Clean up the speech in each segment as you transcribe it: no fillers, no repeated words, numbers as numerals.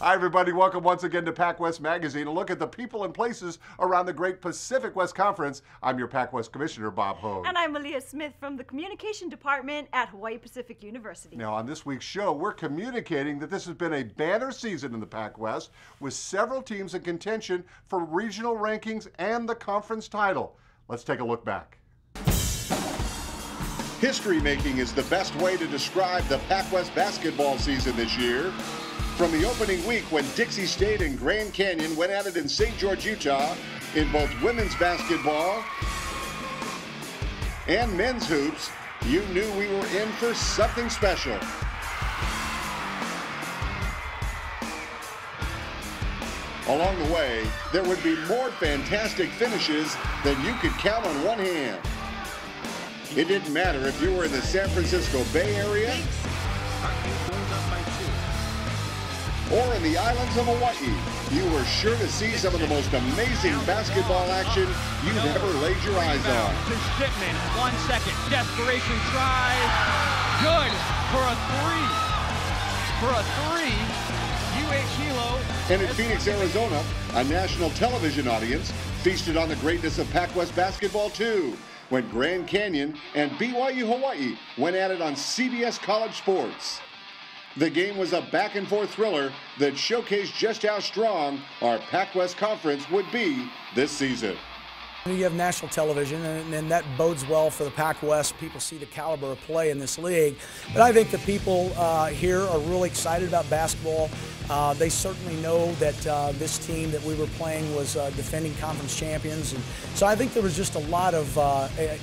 Hi, everybody. Welcome once again to PacWest Magazine, a look at the people and places around the great Pacific West Conference. I'm your PacWest Commissioner, Bob Hogue. And I'm Malia Smith from the Communication Department at Hawaii Pacific University. Now, on this week's show, we're communicating that this has been a banner season in the PacWest with several teams in contention for regional rankings and the conference title. Let's take a look back. History making is the best way to describe the PacWest basketball season this year. From the opening week when Dixie State and Grand Canyon went at it in St. George, Utah, in both women's basketball and men's hoops, you knew we were in for something special. Along the way, there would be more fantastic finishes than you could count on one hand. It didn't matter if you were in the San Francisco Bay Area or in the islands of Hawaii, you were sure to see some of the most amazing basketball action you've ever laid your eyes on. To Shipman, 1 second, desperation try, good for a three, UH Hilo. And in Phoenix, Arizona, a national television audience feasted on the greatness of PacWest basketball too, when Grand Canyon and BYU Hawaii went at it on CBS College Sports. The game was a back-and-forth thriller that showcased just how strong our PacWest Conference would be this season. You have national television, and that bodes well for the PacWest. People see the caliber of play in this league. But I think the people here are really excited about basketball. They certainly know that this team that we were playing was defending conference champions. And so I think there was just a lot of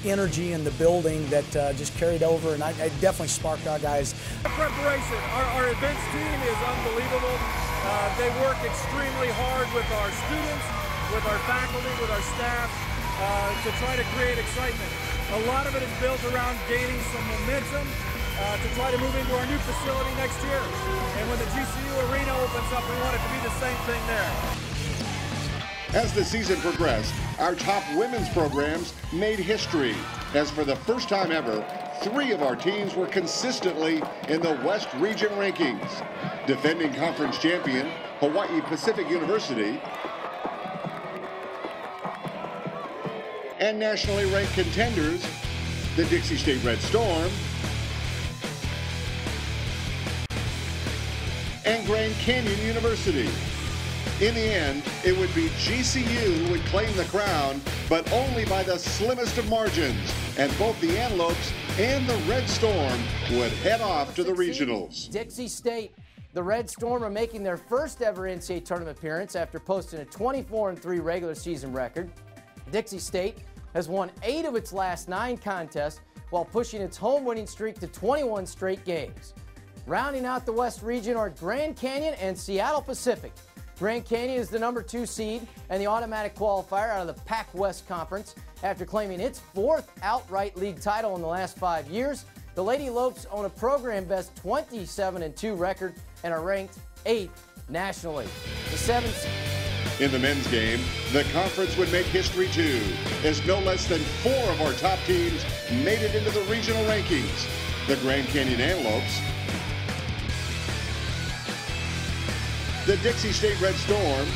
energy in the building that just carried over, and it definitely sparked our guys. Preparation. Our events team is unbelievable. They work extremely hard with our students, with our faculty, with our staff, to try to create excitement. A lot of it is built around gaining some momentum to try to move into our new facility next year. And when the GCU Arena opens up, we want it to be the same thing there. As the season progressed, our top women's programs made history, as for the first time ever, 3 of our teams were consistently in the West Region rankings. Defending conference champion, Hawaii Pacific University, and nationally ranked contenders, the Dixie State Red Storm and Grand Canyon University. In the end, it would be GCU who would claim the crown, but only by the slimmest of margins, and both the Antelopes and the Red Storm would head off to the regionals. Dixie State, the Red Storm, are making their first ever NCAA tournament appearance after posting a 24-3 regular season record. Dixie State has won 8 of its last 9 contests while pushing its home winning streak to 21 straight games. Rounding out the West region are Grand Canyon and Seattle Pacific. Grand Canyon is the number 2 seed and the automatic qualifier out of the PacWest Conference after claiming its 4th outright league title in the last 5 years. The Lady Lopes own a program best 27-2 record and are ranked 8th nationally. The 7th in the men's game, the conference would make history too, as no less than 4 of our top teams made it into the regional rankings. The Grand Canyon Antelopes, the Dixie State Red Storm,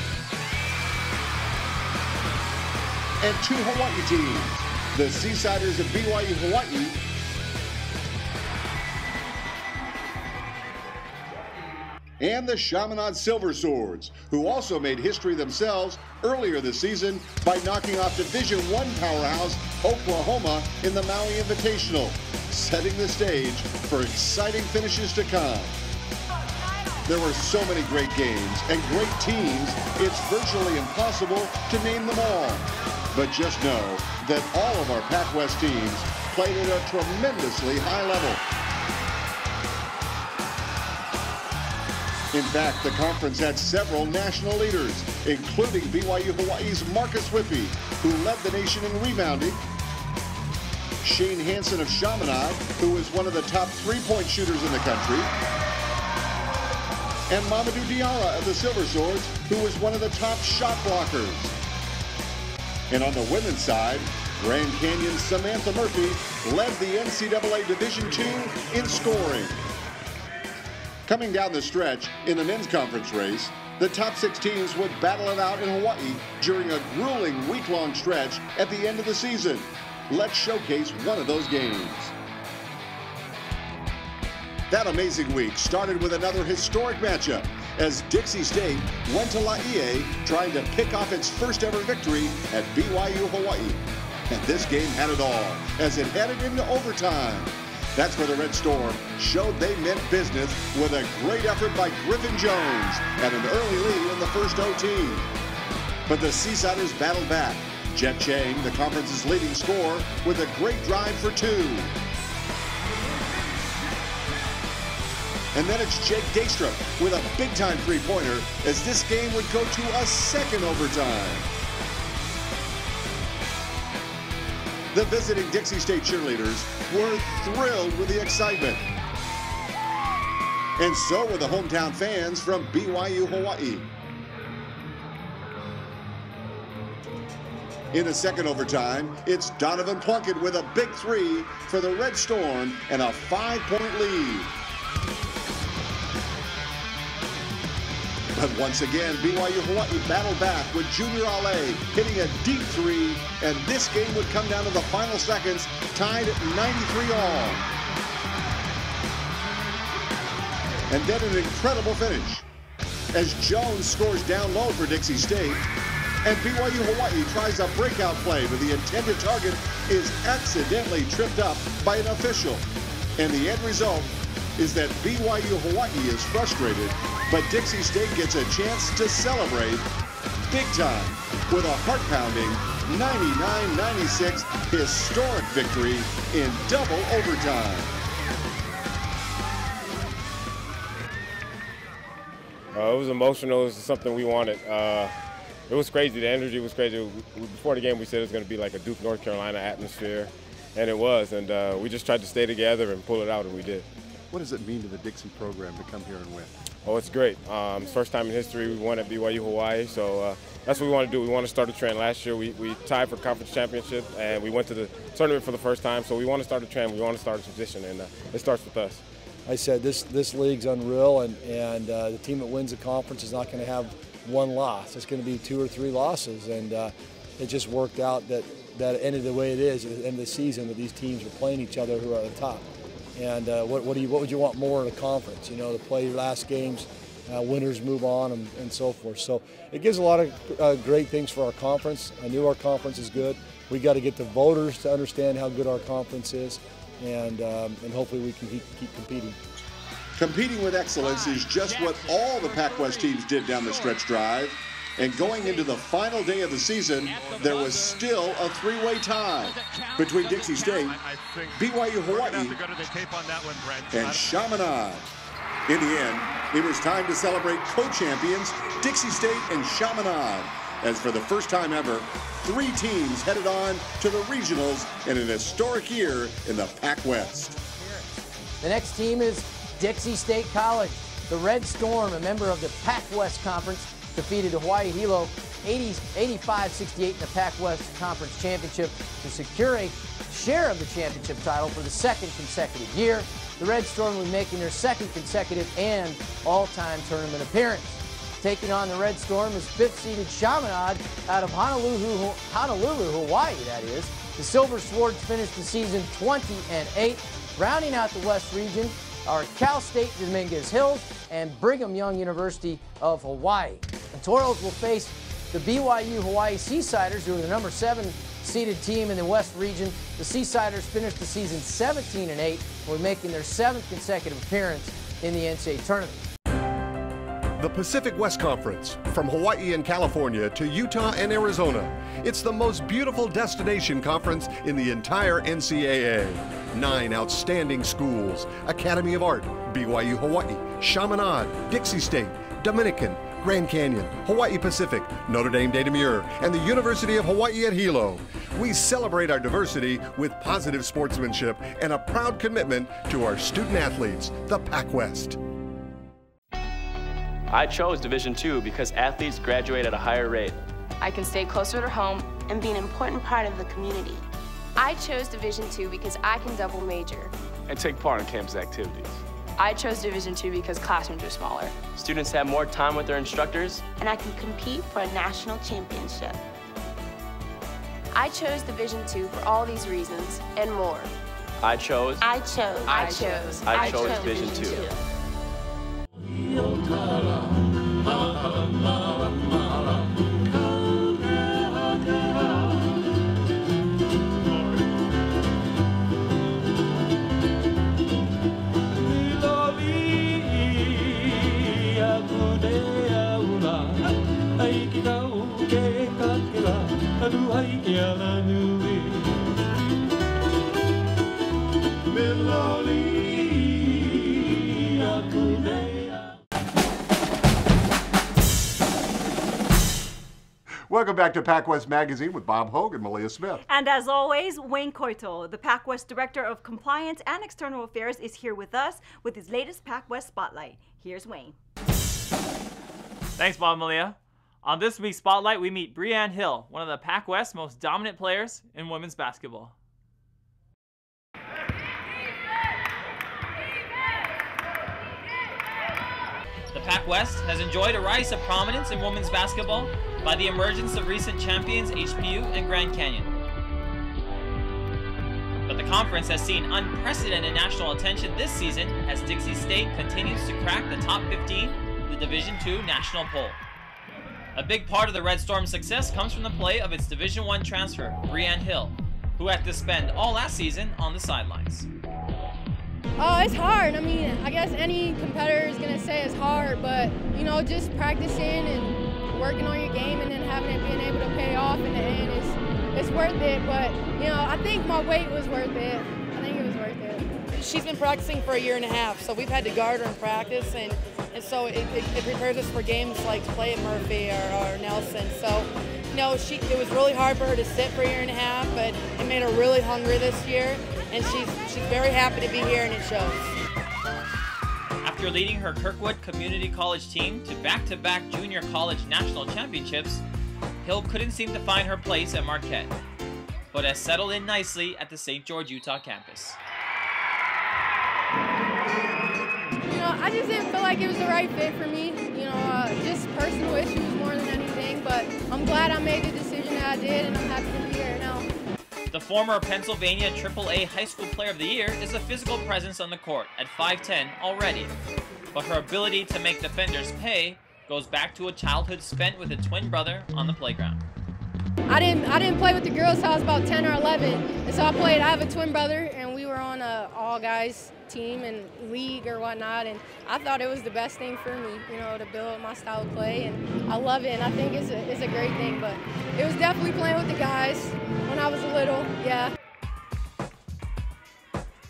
and 2 Hawaii teams, the Seasiders of BYU Hawaii and the Chaminade Silver Swords, who also made history themselves earlier this season by knocking off Division I powerhouse Oklahoma in the Maui Invitational, setting the stage for exciting finishes to come. There were so many great games and great teams, it's virtually impossible to name them all. But just know that all of our PacWest teams played at a tremendously high level. In fact, the conference had several national leaders, including BYU Hawaii's Marcus Whippy, who led the nation in rebounding, Shane Hansen of Chaminade, who was one of the top 3-point shooters in the country, and Mamadou Diarra of the Silver Swords, who was one of the top shot blockers. And on the women's side, Grand Canyon's Samantha Murphy led the NCAA Division II in scoring. Coming down the stretch in the men's conference race, the top 6 teams would battle it out in Hawaii during a grueling week-long stretch at the end of the season. Let's showcase one of those games. That amazing week started with another historic matchup as Dixie State went to Laie trying to pick off its first ever victory at BYU Hawaii. And this game had it all as it headed into overtime. That's where the Red Storm showed they meant business with a great effort by Griffin Jones and an early lead in the first OT. But the Seasiders battled back. Jet Chang, the conference's leading scorer, with a great drive for 2. And then it's Jake Daystrom with a big-time three-pointer as this game would go to a second overtime. The visiting Dixie State cheerleaders were thrilled with the excitement. And so were the hometown fans from BYU Hawaii. In the second overtime, it's Donovan Plunkett with a big 3 for the Red Storm and a 5-point lead. But once again, BYU Hawaii battled back with Junior Ale hitting a deep 3, and this game would come down to the final seconds, tied at 93 all. And then an incredible finish as Jones scores down low for Dixie State, and BYU Hawaii tries a breakout play, but the intended target is accidentally tripped up by an official. And the end result is that BYU Hawaii is frustrated, but Dixie State gets a chance to celebrate big time with a heart-pounding 99-96 historic victory in double overtime. It was emotional. It was something we wanted. It was crazy. The energy was crazy. Before the game, we said it was going to be like a Duke, North Carolina atmosphere, and it was. And we just tried to stay together and pull it out, and we did. What does it mean to the Dixie program to come here and win? Oh, it's great. It's first time in history we won at BYU Hawaii, so that's what we want to do. We want to start a trend. Last year we tied for conference championship, and we went to the tournament for the first time, so we want to start a trend. We want to start a tradition, and it starts with us. I said this league's unreal, and the team that wins the conference is not going to have one loss. It's going to be 2 or 3 losses, and it just worked out that ended the way it is at the end of the season, that these teams were playing each other who are at the top. And what would you want more in a conference? You know, to play your last games, winners move on, and so forth. So it gives a lot of great things for our conference. I knew our conference is good. We got to get the voters to understand how good our conference is, and hopefully we can keep competing. Competing with excellence is just what all the PacWest teams did down the stretch drive. And going into the final day of the season, there was still a 3-way tie between Dixie State, BYU Hawaii, and Chaminade. In the end, it was time to celebrate co-champions Dixie State and Chaminade, as for the first time ever, 3 teams headed on to the regionals in an historic year in the PacWest. The next team is Dixie State College. The Red Storm, a member of the PacWest Conference, defeated Hawaii Hilo 85-68 in the PacWest Conference Championship to secure a share of the championship title for the 2nd consecutive year. The Red Storm will be making their 2nd consecutive and all-time tournament appearance. Taking on the Red Storm is 5th-seeded Chaminade out of Honolulu, Hawaii, that is. The Silver Swords finished the season 20-8. Rounding out the West region are Cal State Dominguez Hills and Brigham Young University of Hawaii. The Toros will face the BYU Hawaii Seasiders, who are the number 7 seeded team in the West region. The Seasiders finished the season 17-8, will be making their 7th consecutive appearance in the NCAA tournament. The Pacific West Conference, from Hawaii and California to Utah and Arizona. It's the most beautiful destination conference in the entire NCAA. 9 outstanding schools: Academy of Art, BYU Hawaii, Chaminade, Dixie State, Dominican, Grand Canyon, Hawaii Pacific, Notre Dame de Namur, and the University of Hawaii at Hilo. We celebrate our diversity with positive sportsmanship and a proud commitment to our student athletes, the PacWest. I chose Division II because athletes graduate at a higher rate. I can stay closer to home and be an important part of the community. I chose Division II because I can double major and take part in campus activities. I chose Division II because classrooms are smaller. Students have more time with their instructors. And I can compete for a national championship. I chose Division II for all these reasons and more. I chose Division II. Welcome back to PacWest Magazine with Bob Hogue and Malia Smith. And as always, Wayne Coito, the PacWest Director of Compliance and External Affairs, is here with us with his latest PacWest Spotlight. Here's Wayne. Thanks, Bob and Malia. On this week's Spotlight, we meet Breann Hill, one of the PacWest's most dominant players in women's basketball. The PacWest has enjoyed a rise of prominence in women's basketball by the emergence of recent champions HPU and Grand Canyon. But the conference has seen unprecedented national attention this season as Dixie State continues to crack the top 15 of the Division II national poll. A big part of the Red Storm's success comes from the play of its Division I transfer, Breann Hill, who had to spend all last season on the sidelines. Oh, it's hard. I mean, I guess any competitor is going to say it's hard, but, you know, just practicing and working on your game and then having it being able to pay off in the end it's worth it. But, you know, I think my weight was worth it. I think it was worth it. She's been practicing for a year and a half, so we've had to guard her in practice, and so it prepares us for games like to play at Murphy or Nelson. So, you know, it was really hard for her to sit for a year and a half, but it made her really hungry this year. And she's very happy to be here, and it shows. After leading her Kirkwood Community College team to back-to-back junior college national championships, Hill couldn't seem to find her place at Marquette, but has settled in nicely at the St. George, Utah campus. You know, I just didn't feel like it was the right fit for me. You know, just personal issues more than anything, but I'm glad I made the decision that I did, and I'm happy to be here now. The former Pennsylvania AAA High School Player of the Year is a physical presence on the court at 5'10" already, but her ability to make defenders pay goes back to a childhood spent with a twin brother on the playground. I didn't play with the girls till I was about 10 or 11, and so I have a twin brother, and we were on a all-guys team and league or whatnot, and I thought it was the best thing for me, you know, to build my style of play, and I love it, and I think it's a great thing, but it was definitely playing with the guys when I was little, yeah.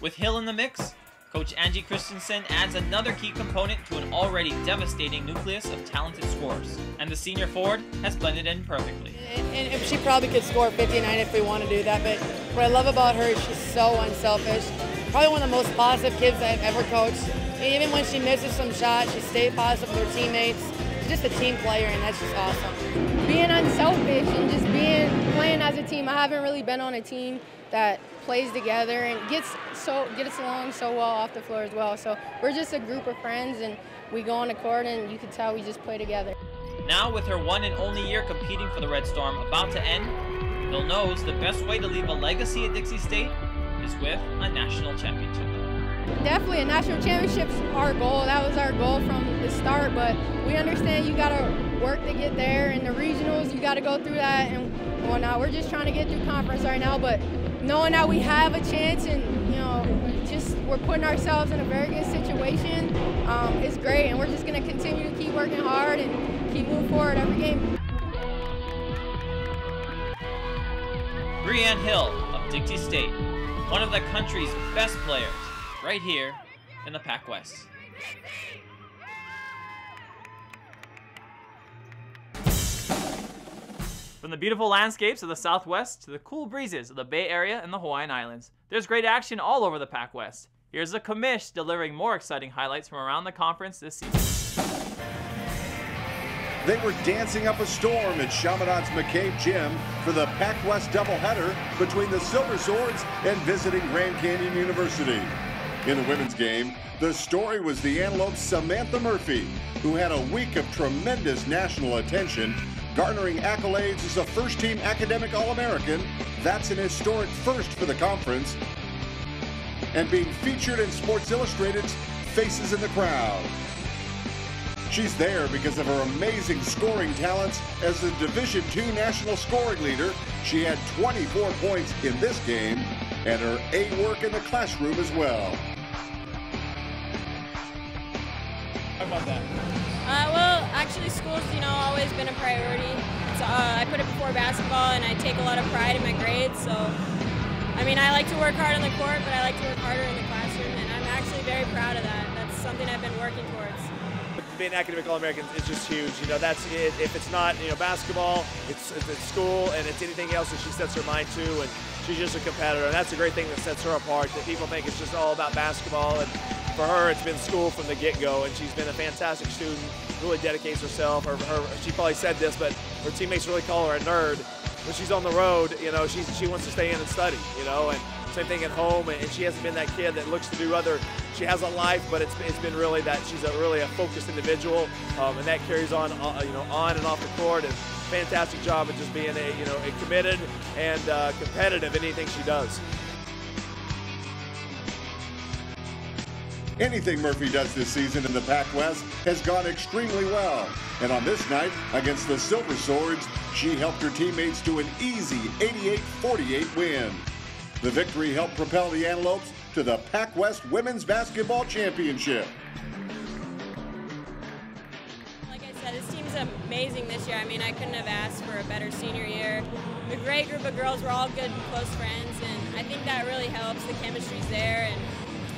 With Hill in the mix, Coach Angie Christensen adds another key component to an already devastating nucleus of talented scorers, and the senior forward has blended in perfectly. And she probably could score 59 if we want to do that, but what I love about her is she's so unselfish. Probably one of the most positive kids I've ever coached. And even when she misses some shots, she stays positive with her teammates. She's just a team player, and that's just awesome. Being unselfish and just playing as a team. I haven't really been on a team that plays together and gets along so well off the floor as well. So we're just a group of friends, and we go on the court, and you can tell we just play together. Now, with her one and only year competing for the Red Storm about to end, Hill knows the best way to leave a legacy at Dixie State is with a national championship. Definitely, a national championship's our goal. That was our goal from the start, but we understand you got to work to get there, and the regionals, you got to go through that and whatnot. We're just trying to get through conference right now, but knowing that we have a chance and, you know, we're putting ourselves in a very good situation is great, and we're just going to continue to keep working hard and keep moving forward every game. Breann Hill of Dixie State, one of the country's best players, right here in the PacWest. From the beautiful landscapes of the Southwest to the cool breezes of the Bay Area and the Hawaiian Islands, there's great action all over the PacWest. Here's a commish delivering more exciting highlights from around the conference this season. They were dancing up a storm at Chaminade's McCabe Gym for the PacWest doubleheader between the Silver Swords and visiting Grand Canyon University. In the women's game, the story was the Antelope's Samantha Murphy, who had a week of tremendous national attention, garnering accolades as a first-team academic All-American. That's an historic first for the conference, and being featured in Sports Illustrated's Faces in the Crowd. She's there because of her amazing scoring talents as the Division II national scoring leader. She had 24 points in this game, and her A work in the classroom as well. How about that? Well, actually, school's always been a priority. I put it before basketball, and I take a lot of pride in my grades. So, I mean, I like to work hard on the court, but I like to work harder in the classroom, and I'm actually very proud of that. That's something I've been working towards. Being academic All-American is just huge. That's it. If it's not basketball, it's school, and it's anything else that she sets her mind to, and she's just a competitor, and that's a great thing that sets her apart. That people think it's just all about basketball, and for her, it's been school from the get-go, and she's been a fantastic student. Really dedicates herself. She probably said this, but her teammates really call her a nerd. When she's on the road, she wants to stay in and study, and same thing at home. And she hasn't been that kid that looks to do other. She has a life, but it's been really that she's really a focused individual, and that carries on, on and off the court. And fantastic job of just being a committed and competitive in anything she does. Anything Murphy does this season in the PacWest has gone extremely well. And on this night, against the Silver Swords, she helped her teammates to an easy 88-48 win. The victory helped propel the Antelopes to the PacWest Women's Basketball Championship. Like I said, this team's amazing this year. I mean, I couldn't have asked for a better senior year. A great group of girls. We're all good and close friends, and I think that really helps. The chemistry's there, and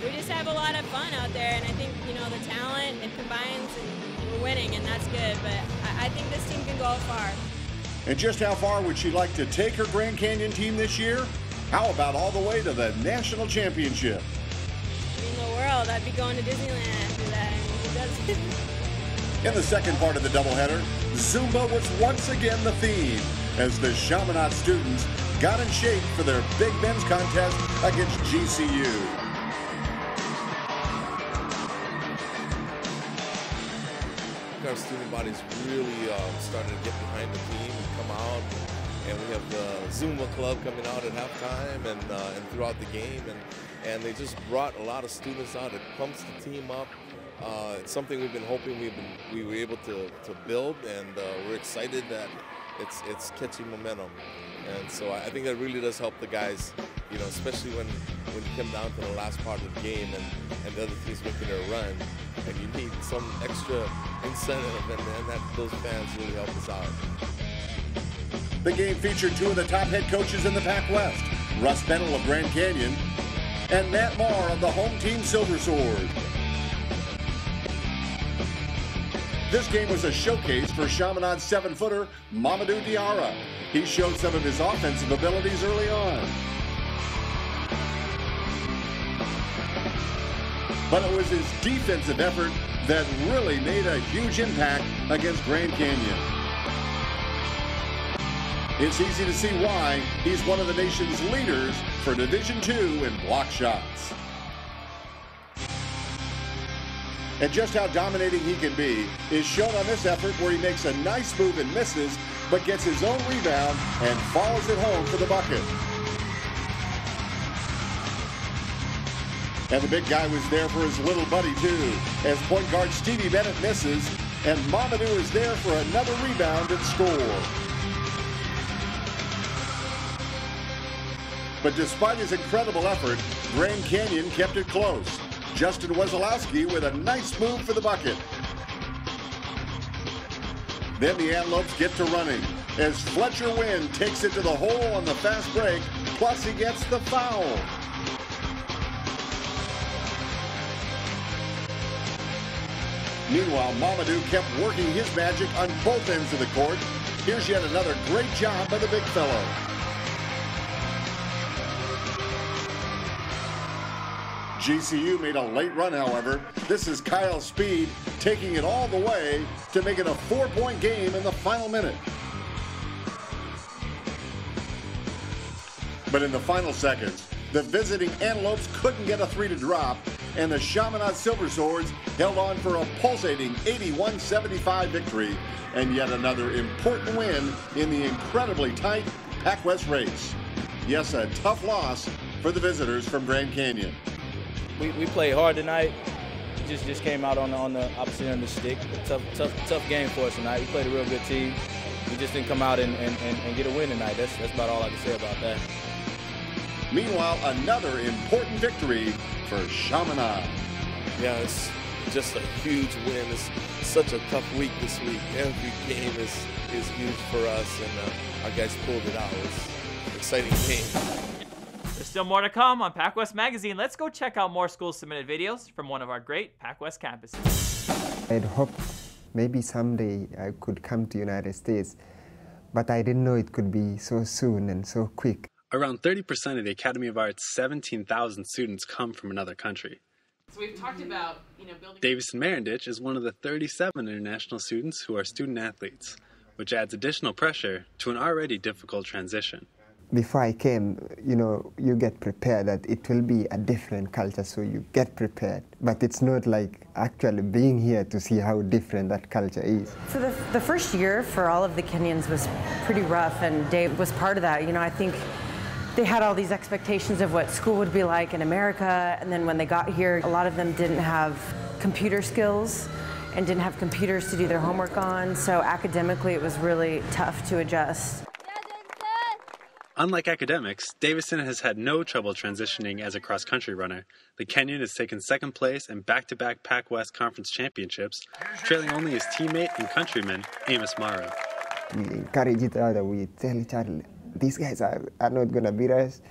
we just have a lot of fun out there, and I think, the talent, it combines, and we're winning, and that's good, but I think this team can go far. And just how far would she like to take her Grand Canyon team this year? How about all the way to the national championship? In the world, I'd be going to Disneyland after that. I mean, In the second part of the doubleheader, Zumba was once again the theme as the Chaminade students got in shape for their big men's contest against GCU. Our student body's really starting to get behind the team and come out, and we have the Zumba club coming out at halftime and throughout the game, and they just brought a lot of students out. It pumps the team up. It's something we've been hoping we were able to build, and we're excited that it's catching momentum. And so I think that really does help the guys, especially when you come down to the last part of the game and the other team's making a run, and you need some extra incentive, and those fans really help us out. The game featured two of the top head coaches in the PacWest, Russ Bennell of Grand Canyon and Matt Marr of the home team Silver Sword. This game was a showcase for Chaminade's 7-footer, Mamadou Diarra. He showed some of his offensive abilities early on. But it was his defensive effort that really made a huge impact against Grand Canyon. It's easy to see why he's one of the nation's leaders for Division II in block shots. And just how dominating he can be is shown on this effort where he makes a nice move and misses, but gets his own rebound and follows it home for the bucket. And the big guy was there for his little buddy too, as point guard Stevie Bennett misses, and Mamadou is there for another rebound and score. But despite his incredible effort, Grand Canyon kept it close. Justin Wesolowski with a nice move for the bucket. Then the Antelopes get to running as Fletcher Wynn takes it to the hole on the fast break, plus he gets the foul. Meanwhile, Mamadou kept working his magic on both ends of the court. Here's yet another great job by the big fellow. GCU made a late run, however. This is Kyle Speed taking it all the way to make it a 4-point game in the final minute. But in the final seconds, the visiting Antelopes couldn't get a 3 to drop, and the Chaminade Silver Swords held on for a pulsating 81-75 victory, and yet another important win in the incredibly tight PacWest race. Yes, a tough loss for the visitors from Grand Canyon. We played hard tonight. Just came out on the opposite end of the stick. Tough game for us tonight. We played a real good team. We just didn't come out and get a win tonight. That's about all I can say about that. Meanwhile, another important victory for Chaminade. Yeah, it's just a huge win. It's such a tough week this week. Every game is huge for us, and our guys pulled it out. It's an exciting game. There's still more to come on PacWest Magazine. Let's go check out more school-submitted videos from one of our great PacWest campuses. I'd hoped maybe someday I could come to United States, but I didn't know it could be so soon and so quick. Around 30% of the Academy of Arts' 17,000 students come from another country. So we've talked about, building... Daveson Marindich is one of the 37 international students who are student athletes, which adds additional pressure to an already difficult transition. Before I came, you get prepared that it will be a different culture, so you get prepared. But it's not like actually being here to see how different that culture is. So the first year for all of the Kenyans was pretty rough, and Dave was part of that. I think they had all these expectations of what school would be like in America, and then when they got here, a lot of them didn't have computer skills and didn't have computers to do their homework on, so academically it was really tough to adjust. Unlike academics, Daveson has had no trouble transitioning as a cross-country runner. The Kenyan has taken second place in back-to-back PacWest Conference Championships, trailing only his teammate and countryman, Amos Morrow. We encourage each other, we tell each other, these guys are not going to beat us.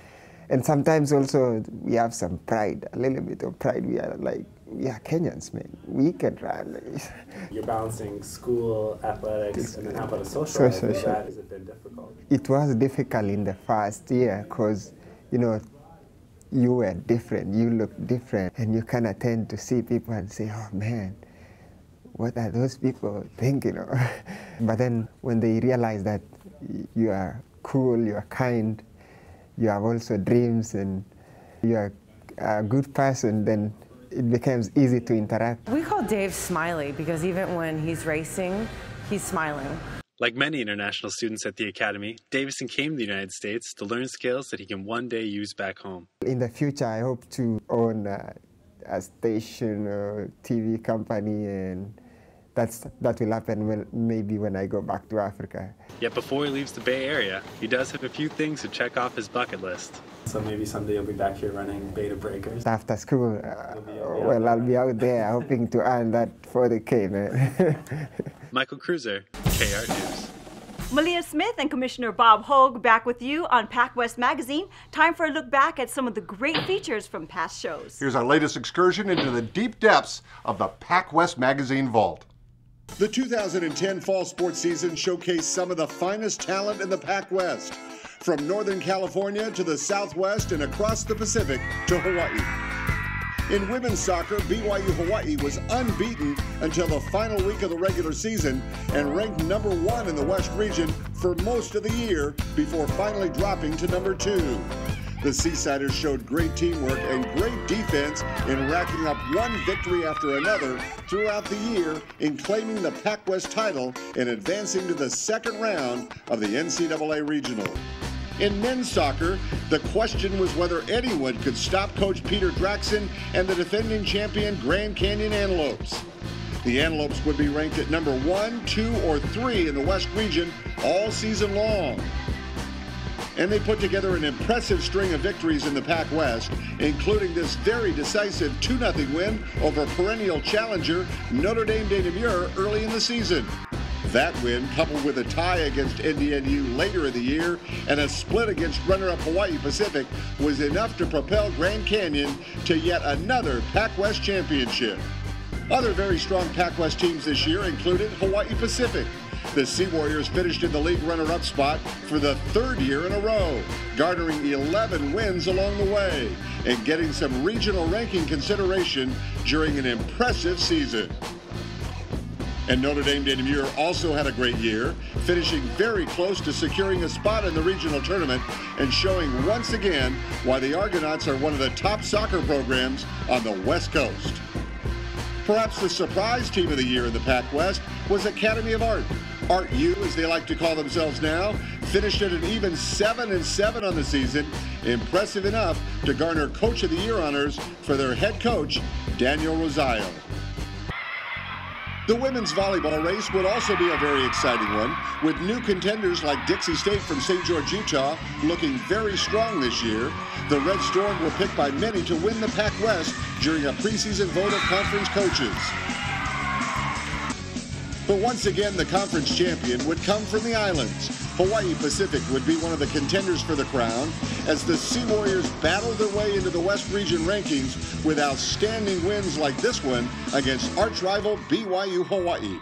And sometimes also we have some pride, a little bit of pride. We are like, we are Kenyans, man. We can run. You're balancing school, athletics, and then how about a social life? Has it been difficult? It was difficult in the first year because, you were different, you looked different, and you kind of tend to see people and say, oh man, what are those people thinking of? But then when they realize that you are cool, you are kind, you have also dreams, and you are a good person, then it becomes easy to interact. We call Dave Smiley because even when he's racing, he's smiling. Like many international students at the Academy, Daveson came to the United States to learn skills that he can one day use back home. In the future, I hope to own a station or TV company, and that will happen maybe when I go back to Africa. Yet before he leaves the Bay Area, he does have a few things to check off his bucket list. So maybe someday you'll be back here running beta breakers? After school, I'll be out there hoping to earn that 40K, man. Michael Cruiser, KR News. Malia Smith and Commissioner Bob Hogue back with you on PacWest Magazine. Time for a look back at some of the great features from past shows. Here's our latest excursion into the deep depths of the PacWest Magazine Vault. The 2010 fall sports season showcased some of the finest talent in the PacWest, from Northern California to the Southwest and across the Pacific to Hawaii. In women's soccer, BYU Hawaii was unbeaten until the final week of the regular season and ranked number 1 in the West region for most of the year before finally dropping to number 2. The Seasiders showed great teamwork and great defense in racking up one victory after another throughout the year in claiming the PacWest title and advancing to the second round of the NCAA Regional. In men's soccer, the question was whether anyone could stop Coach Peter Draxon and the defending champion Grand Canyon Antelopes. The Antelopes would be ranked at number 1, 2, or 3 in the West region all season long. And they put together an impressive string of victories in the PacWest, including this very decisive 2-0 win over perennial challenger Notre Dame de Namur early in the season. That win, coupled with a tie against NDNU later in the year and a split against runner-up Hawaii Pacific, was enough to propel Grand Canyon to yet another PacWest championship. Other very strong PacWest teams this year included Hawaii Pacific. The Sea Warriors finished in the league runner-up spot for the 3rd year in a row, garnering 11 wins along the way and getting some regional ranking consideration during an impressive season. And Notre Dame de Namur also had a great year, finishing very close to securing a spot in the regional tournament and showing once again why the Argonauts are one of the top soccer programs on the West Coast. Perhaps the surprise team of the year in the PacWest was Academy of Art. Art U, as they like to call themselves now, finished at an even 7-7 on the season, impressive enough to garner Coach of the Year honors for their head coach, Daniel Rosario. The women's volleyball race would also be a very exciting one, with new contenders like Dixie State from St. George, Utah, looking very strong this year. The Red Storm were picked by many to win the PacWest during a preseason vote of conference coaches. But once again, the conference champion would come from the islands. Hawaii Pacific would be one of the contenders for the crown as the Sea Warriors battled their way into the West Region rankings with outstanding wins like this one against arch-rival BYU Hawaii.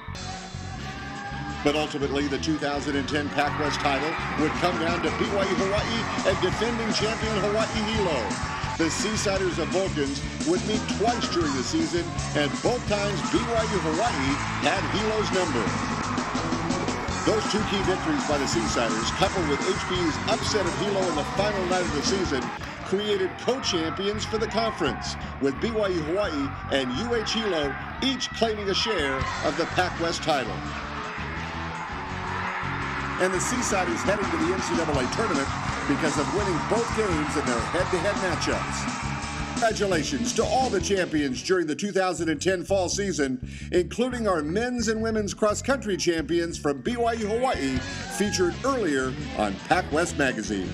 But ultimately, the 2010 PacWest title would come down to BYU Hawaii and defending champion Hawaii Hilo. The Seasiders of Vulcans would meet twice during the season, and both times BYU Hawaii had Hilo's number. Those two key victories by the Seasiders, coupled with HBU's upset of Hilo in the final night of the season, created co-champions for the conference, with BYU Hawaii and UH Hilo each claiming a share of the PacWest title. And the Seasiders heading to the NCAA tournament because of winning both games in their head-to-head matchups. Congratulations to all the champions during the 2010 fall season, including our men's and women's cross-country champions from BYU Hawaii, featured earlier on PacWest Magazine.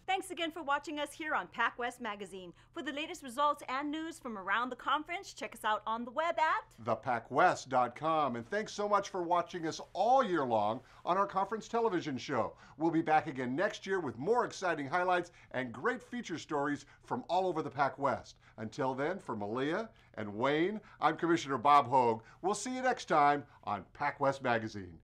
Thanks again for watching us here on PacWest Magazine. For the latest results and news from around the conference, check us out on the web at thepacwest.com. And thanks so much for watching us all year long on our conference television show. We'll be back again next year with more exciting highlights and great feature stories from all over the PacWest. Until then, for Malia and Wayne, I'm Commissioner Bob Hogue. We'll see you next time on PacWest Magazine.